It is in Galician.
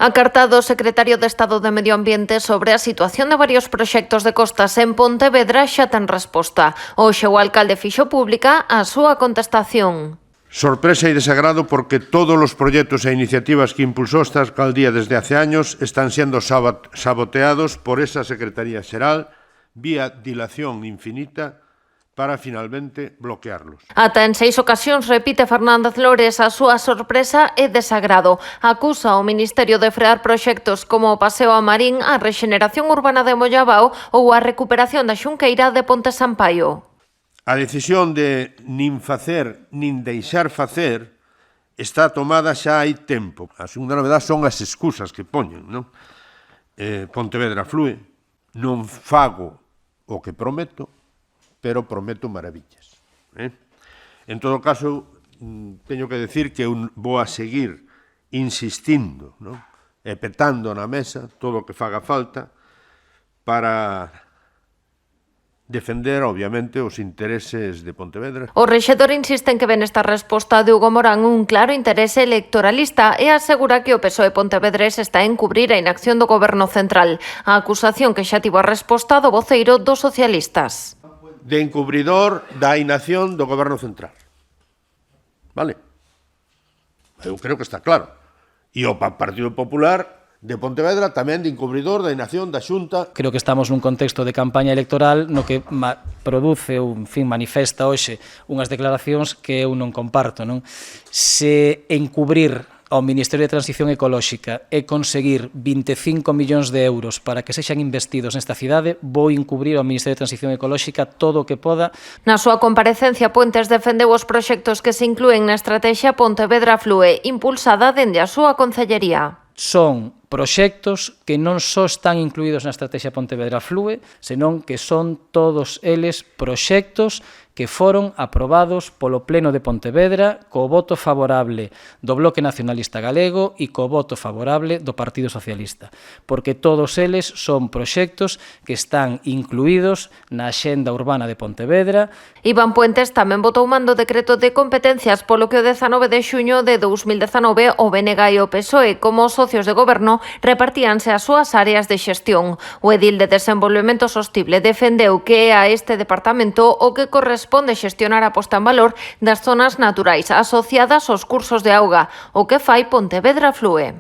A carta do secretario de Estado de Medio Ambiente sobre a situación de varios proxectos de costas en Pontevedra xa ten resposta. Hoxe o alcalde fixo pública a súa contestación. Sorpresa y desagrado porque todos los proyectos e iniciativas que impulsó esta alcaldía desde hace años están siendo saboteados por esa Secretaría Xeral vía dilación infinita para finalmente bloquearlos. Ata en 6 ocasións repite Fernández Lores a súa sorpresa e desagrado. Acusa ao Ministerio de frear proxectos como o Paseo a Marín, a rexeneración urbana de Mollabao ou a recuperación da xunqueira de Ponte Sampaio. A decisión de nin facer nin deixar facer está tomada xa hai tempo. A segunda novedade son as excusas que poñen, non? Pontevedra flúe, non fago o que prometo, pero prometo maravillas. En todo caso, teño que decir que vou a seguir insistindo, non? E petando na mesa todo o que faga falta para defender, obviamente, os intereses de Pontevedra. O rexedor insiste en que ven esta resposta de Hugo Morán un claro interese electoralista e asegura que o PSOE pontevedrés está en cubrir a inacción do Goberno central. A acusación que xa tivo a resposta do voceiro dos socialistas. De encubridor da inacción do Goberno central. Vale? Eu creo que está claro. E o Partido Popular de Pontevedra tamén de encubridor da inacción da Xunta. Creo que estamos nun contexto de campaña electoral no que produce, manifesta hoxe unhas declaracións que eu non comparto, non? Se encubrir ao Ministerio de Transición Ecolóxica e conseguir 25 millóns de euros para que sexan investidos nesta cidade, vou encubrir ao Ministerio de Transición Ecolóxica todo o que poda. Na súa comparecencia, Puentes defendeu os proxectos que se inclúen na estrategia Pontevedra Flúe, impulsada dende a súa concellería. Son proxectos que non só están incluídos na estrategia Pontevedra Flúe, senón que son todos eles proxectos que foron aprobados polo Pleno de Pontevedra co voto favorable do Bloque Nacionalista Galego e co voto favorable do Partido Socialista, porque todos eles son proxectos que están incluídos na Axenda Urbana de Pontevedra. Iván Puentes tamén votou mando decreto de competencias polo que o 19 de xuño de 2019 o BNG e o PSOE como socios de goberno repartíanse as súas áreas de xestión. O edil de Desenvolvemento Sostible defendeu que é a este departamento o que corresponde xestionar a posta en valor das zonas naturais asociadas aos cursos de auga, o que fai Pontevedra Flúe.